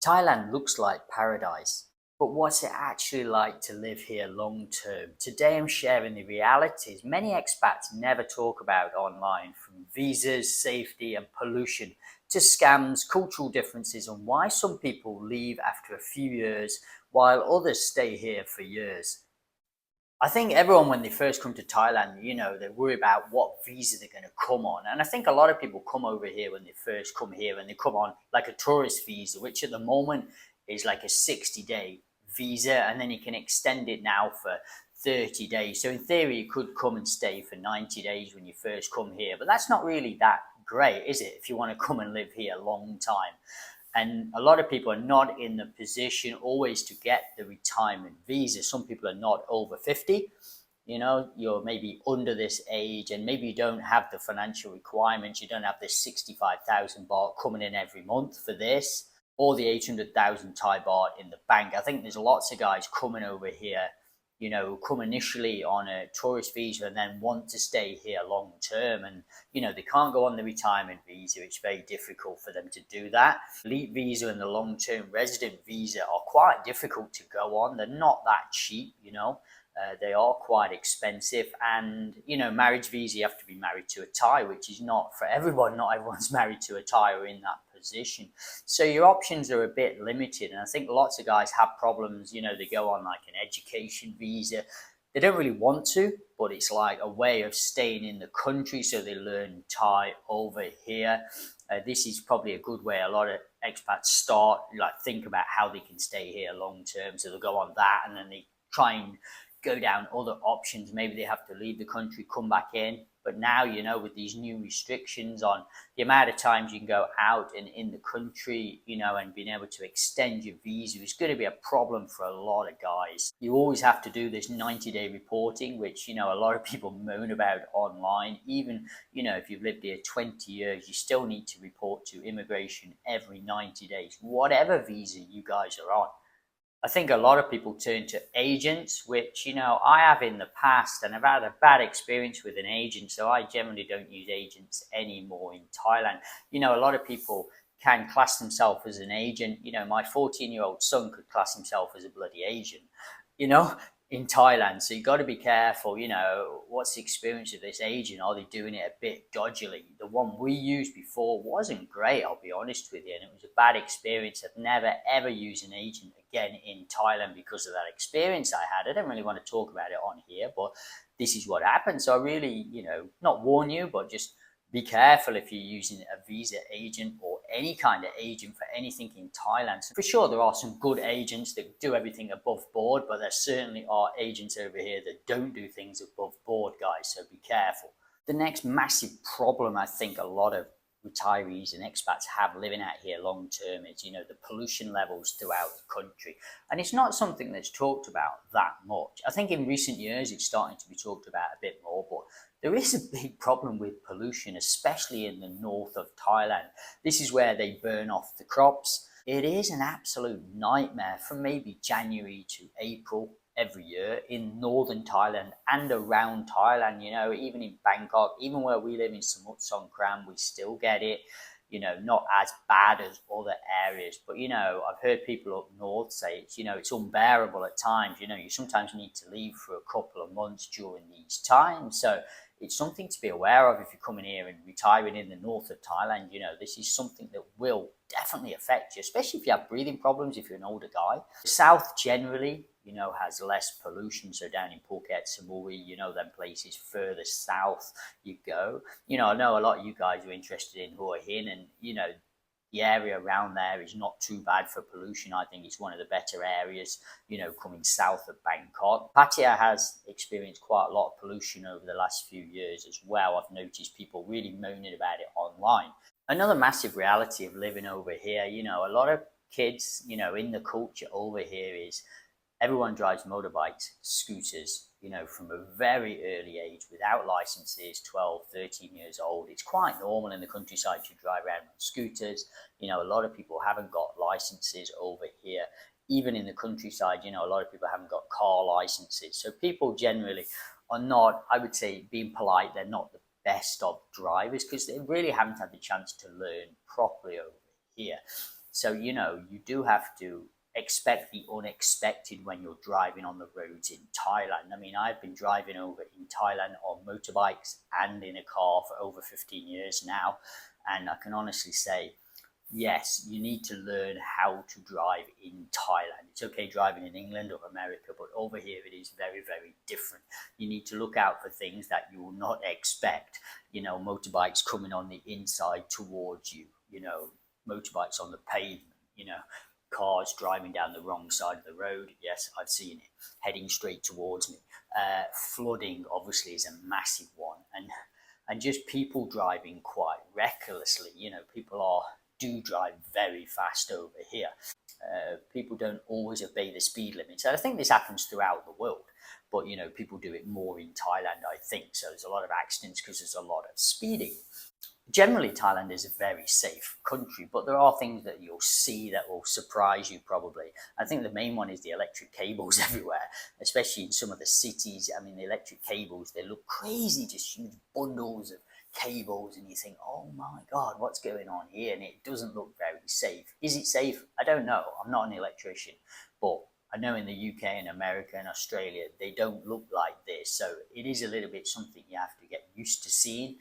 Thailand looks like paradise, but what's it actually like to live here long term? Today I'm sharing the realities many expats never talk about online, from visas, safety, and pollution to scams, cultural differences, and why some people leave after a few years while others stay here for years. I think everyone, when they first come to Thailand, they worry about what visa they're going to come on. And I think a lot of people come over here when they first come here and they come on like a tourist visa, which at the moment is like a 60-day visa. And then you can extend it now for 30 days. So in theory, you could come and stay for 90 days when you first come here. But that's not really that great, is it? If you want to come and live here a long time. And a lot of people are not in the position always to get the retirement visa. Some people are not over 50. You're maybe under this age and maybe you don't have the financial requirements. You don't have this 65,000 baht coming in every month for this, or the 800,000 Thai baht in the bank. I think there's lots of guys coming over here, who come initially on a tourist visa and then want to stay here long term. And, they can't go on the retirement visa. It's very difficult for them to do that. Elite visa and the long term resident visa are quite difficult to go on. They're not that cheap. They are quite expensive. And, marriage visa, you have to be married to a Thai, which is not for everyone. Not everyone's married to a Thai or in that position. So your options are a bit limited. And I think lots of guys have problems. They go on like an education visa. They don't really want to, but it's like a way of staying in the country. So they learn Thai over here. This is probably a good way a lot of expats start, like think about how they can stay here long term. So they'll go on that and then they try and go down other options. Maybe they have to leave the country, come back in. But now, with these new restrictions on the amount of times you can go out and in the country, and being able to extend your visa is going to be a problem for a lot of guys. You always have to do this 90-day reporting, which, a lot of people moan about online. Even, if you've lived here 20 years, you still need to report to immigration every 90 days, whatever visa you guys are on. I think a lot of people turn to agents, which, I have in the past, and I've had a bad experience with an agent, so I generally don't use agents anymore in Thailand. A lot of people can class themselves as an agent. My 14-year-old son could class himself as a bloody agent, in Thailand. So you've got to be careful, what's the experience of this agent? Are they doing it a bit dodgily? The one we used before wasn't great, I'll be honest with you, and it was a bad experience. I'd never ever use an agent again in Thailand because of that experience I had. I don't really want to talk about it on here, but this is what happened. So I really, not warn you, but just be careful if you're using a visa agent or any kind of agent for anything in Thailand. So for sure, there are some good agents that do everything above board, but there certainly are agents over here that don't do things above board, guys. So be careful. The next massive problem I think a lot of retirees and expats have living out here long term is, the pollution levels throughout the country. And it's not something that's talked about that much. I think in recent years it's starting to be talked about a bit more, but there is a big problem with pollution, especially in the north of Thailand. This is where they burn off the crops. It is an absolute nightmare from maybe January to April every year in northern Thailand and around Thailand, even in Bangkok, even where we live in Samut Songkhram, we still get it, not as bad as other areas. But, I've heard people up north say it's unbearable at times. You sometimes need to leave for a couple of months during these times. So it's something to be aware of if you're coming here and retiring in the north of Thailand. This is something that will definitely affect you, especially if you have breathing problems, if you're an older guy. The south generally, has less pollution. So down in Phuket, Samui, them places further south you go. I know a lot of you guys are interested in Hua Hin, and, the area around there is not too bad for pollution. I think it's one of the better areas, coming south of Bangkok. Pattaya has experienced quite a lot of pollution over the last few years as well. I've noticed people really moaning about it online. Another massive reality of living over here, a lot of kids, in the culture over here is everyone drives motorbikes, scooters, from a very early age without licenses, 12, 13 years old. It's quite normal in the countryside to drive around on scooters. A lot of people haven't got licenses over here. Even in the countryside, a lot of people haven't got car licenses. So people generally are not, I would say, being polite, they're not the best of drivers because they really haven't had the chance to learn properly over here. So, you do have to expect the unexpected when you're driving on the roads in Thailand. I mean, I've been driving over in Thailand on motorbikes and in a car for over 15 years now. And I can honestly say, yes, you need to learn how to drive in Thailand. It's okay driving in England or America, but over here it is very, very different. You need to look out for things that you will not expect. Motorbikes coming on the inside towards you, motorbikes on the pavement, cars driving down the wrong side of the road. Yes, I've seen it, heading straight towards me. Flooding obviously is a massive one, and just people driving quite recklessly. People do drive very fast over here. People don't always obey the speed limits. I think this happens throughout the world, but people do it more in Thailand, I think. So there's a lot of accidents because there's a lot of speeding. Generally, Thailand is a very safe country, but there are things that you'll see that will surprise you probably. I think the main one is the electric cables everywhere, especially in some of the cities. I mean, the electric cables, they look crazy, just huge bundles of cables, and you think, oh my God, what's going on here? And it doesn't look very safe. Is it safe? I don't know. I'm not an electrician, but I know in the UK and America and Australia, they don't look like this. So it is a little bit something you have to get used to seeing.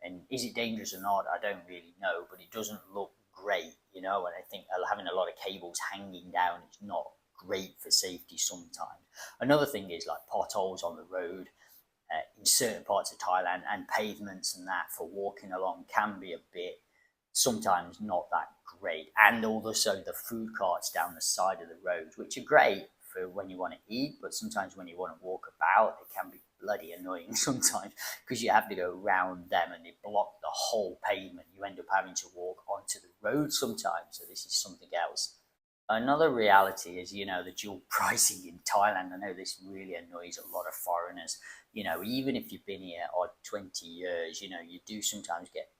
And is it dangerous or not? I don't really know, but it doesn't look great, and I think having a lot of cables hanging down is not great for safety sometimes. Another thing is like potholes on the road in certain parts of Thailand, and pavements and that for walking along can be a bit, sometimes not that great. And also the food carts down the side of the road, which are great for when you want to eat, but sometimes when you want to walk about, it can be bloody annoying sometimes because you have to go around them and they block the whole pavement. You end up having to walk onto the road sometimes. So this is something else. Another reality is, the dual pricing in Thailand. I know this really annoys a lot of foreigners. Even if you've been here 20 years, you do sometimes get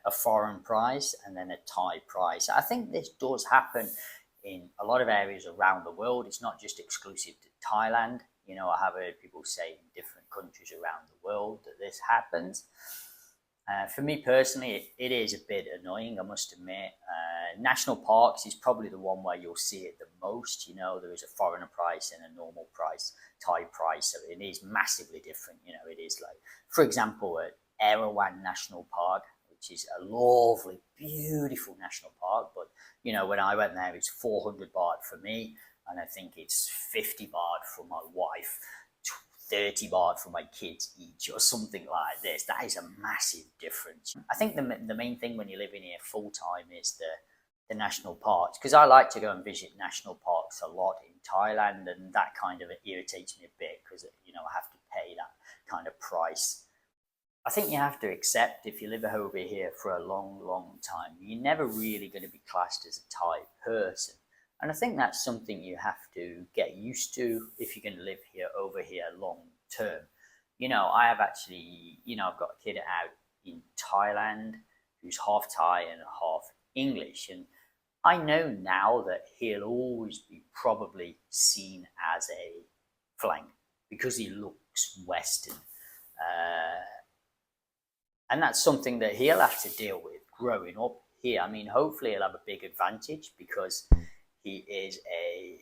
a foreign price and then a Thai price. I think this does happen in a lot of areas around the world. It's not just exclusive to Thailand. I have heard people say in different countries around the world that this happens. For me personally, it is a bit annoying, I must admit. National parks is probably the one where you'll see it the most. There is a foreigner price and a normal price, Thai price. So it is massively different. It is like, for example, at Erawan National Park, which is a lovely, beautiful national park. But, when I went there, it's 400 baht for me. And I think it's 50 baht for my wife, 30 baht for my kids each, or something like this. That is a massive difference. I think the main thing when you live in here full time is the national parks, because I like to go and visit national parks a lot in Thailand, and that kind of irritates me a bit because I have to pay that kind of price. I think you have to accept, if you live over here for a long, long time, you're never really going to be classed as a Thai person. And I think that's something you have to get used to if you're going to live over here long term. I have actually, I've got a kid out in Thailand who's half Thai and half English. And I know now that he'll always be probably seen as a flank because he looks Western. And that's something that he'll have to deal with growing up here. I mean, hopefully he'll have a big advantage because he is a,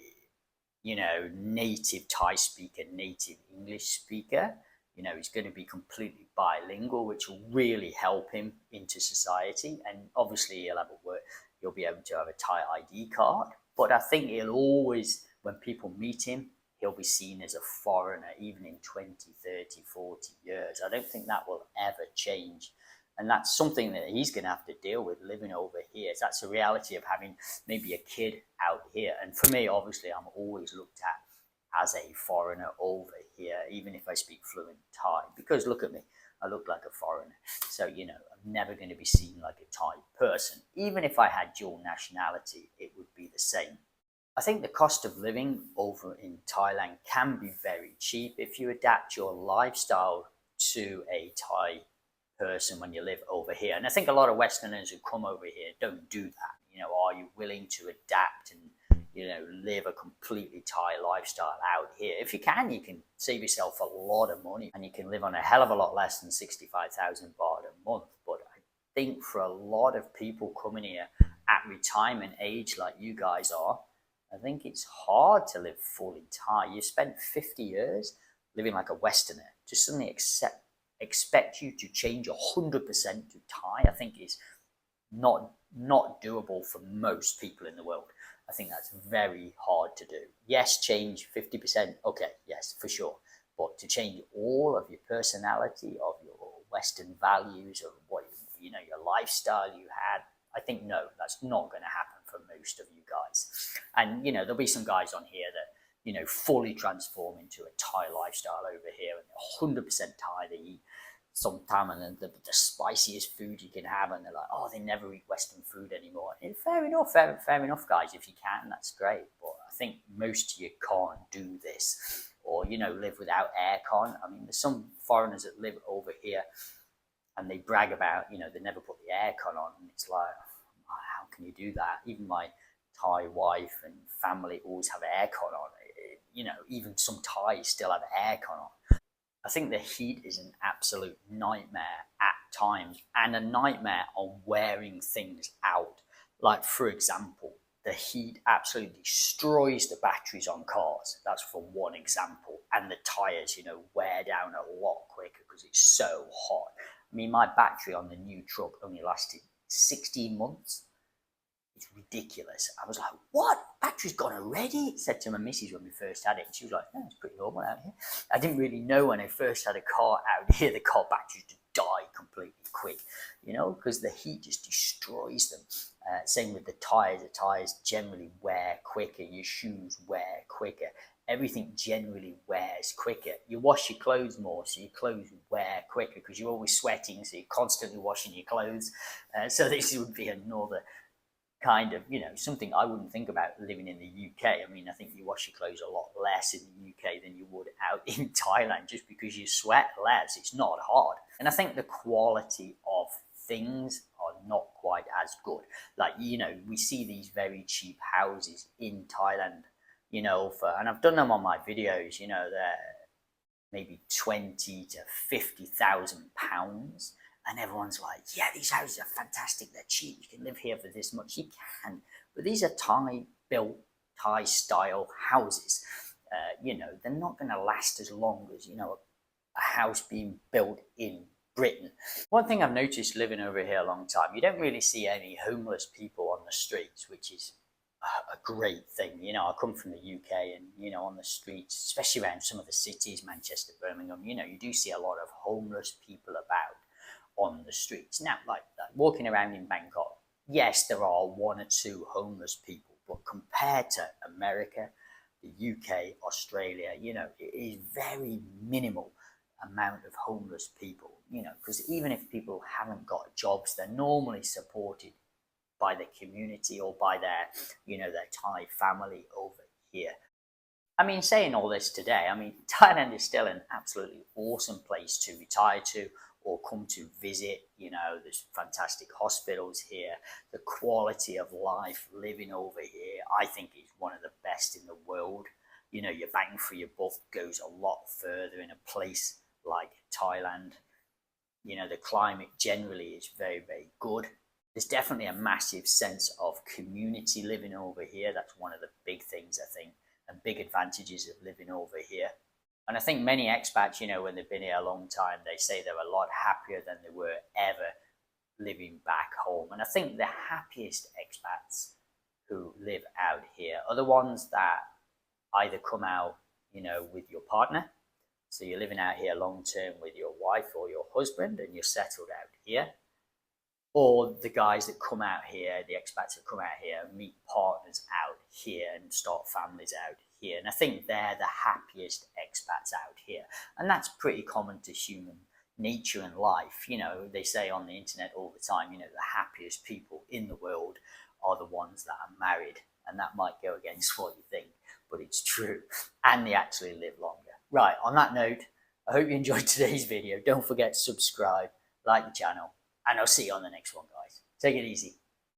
native Thai speaker, native English speaker. He's going to be completely bilingual, which will really help him into society. And obviously he'll be able to have a Thai ID card. But I think he'll always, when people meet him, he'll be seen as a foreigner, even in 20, 30, 40 years. I don't think that will ever change. And that's something that he's going to have to deal with living over here. So that's the reality of having maybe a kid out here. And for me, obviously, I'm always looked at as a foreigner over here, even if I speak fluent Thai. Because look at me, I look like a foreigner. So, I'm never going to be seen like a Thai person. Even if I had dual nationality, it would be the same. I think the cost of living over in Thailand can be very cheap if you adapt your lifestyle to a Thai person when you live over here. And I think a lot of Westerners who come over here don't do that. Are you willing to adapt and, live a completely Thai lifestyle out here? If you can save yourself a lot of money and you can live on a hell of a lot less than 65,000 baht a month. But I think for a lot of people coming here at retirement age like you guys are, I think it's hard to live fully Thai. You spent 50 years living like a Westerner. To suddenly expect you to change 100% to Thai, I think is not doable for most people in the world. I think that's very hard to do. Yes, change 50%. Okay, yes, for sure. But to change all of your personality, of your Western values, of what your lifestyle you had, I think no, that's not going to happen for most of you guys. And there'll be some guys on here that fully transform into a Thai lifestyle over here, and 100% Thai. They eat some salmon and the spiciest food you can have, and they're like, oh, they never eat Western food anymore. And fair enough, guys. If you can, that's great. But I think most of you can't do this, or live without aircon. I mean, there's some foreigners that live over here, and they brag about they never put the aircon on, and it's like, how can you do that? Even my Thai wife and family always have aircon on. Even some Thais still have aircon on. I think the heat is an absolute nightmare at times, and a nightmare on wearing things out. Like, for example, the heat absolutely destroys the batteries on cars. That's for one example. And the tires, wear down a lot quicker because it's so hot. I mean, my battery on the new truck only lasted 16 months. It's ridiculous. I was like, what? Battery's gone already? Said to my missus when we first had it. And she was like, no, it's pretty normal out here. I didn't really know when I first had a car out here, the car batteries just die completely quick, because the heat just destroys them. Same with the tires. The tires generally wear quicker. Your shoes wear quicker. Everything generally wears quicker. You wash your clothes more, so your clothes wear quicker because you're always sweating, so you're constantly washing your clothes. So this would be another kind of, something I wouldn't think about living in the UK. I mean, I think you wash your clothes a lot less in the UK than you would out in Thailand, just because you sweat less. It's not hard. And I think the quality of things are not quite as good. Like, we see these very cheap houses in Thailand, and I've done them on my videos, they're maybe 20 to 50,000 pounds. And everyone's like, yeah, these houses are fantastic. They're cheap. You can live here for this much. You can. But these are Thai-built, Thai-style houses. They're not going to last as long as, a house being built in Britain. One thing I've noticed living over here a long time, you don't really see any homeless people on the streets, which is a great thing. I come from the UK, and, on the streets, especially around some of the cities, Manchester, Birmingham, you do see a lot of homeless people about on the streets. Now, like walking around in Bangkok, yes, there are one or two homeless people, but compared to America, the UK, Australia, it is very minimal amount of homeless people, because even if people haven't got jobs, they're normally supported by the community or by their, their Thai family over here. I mean, saying all this today, Thailand is still an absolutely awesome place to retire to or come to visit. There's fantastic hospitals here. The quality of life living over here, I think, is one of the best in the world. Your bang for your buck goes a lot further in a place like Thailand. The climate generally is very, very good. There's definitely a massive sense of community living over here. That's one of the big things, I think, and big advantages of living over here. And I think many expats, when they've been here a long time, they say they're a lot happier than they were ever living back home. And I think the happiest expats who live out here are the ones that either come out, with your partner. So you're living out here long term with your wife or your husband, and you're settled out here. Or the guys that come out here, the expats that come out here, meet partners out here and start families out here. And I think they're the happiest expats out here. And that's pretty common to human nature and life. They say on the internet all the time, the happiest people in the world are the ones that are married. And that might go against what you think, but it's true. And they actually live longer. Right, on that note, I hope you enjoyed today's video. Don't forget to subscribe, like the channel, and I'll see you on the next one, guys. Take it easy.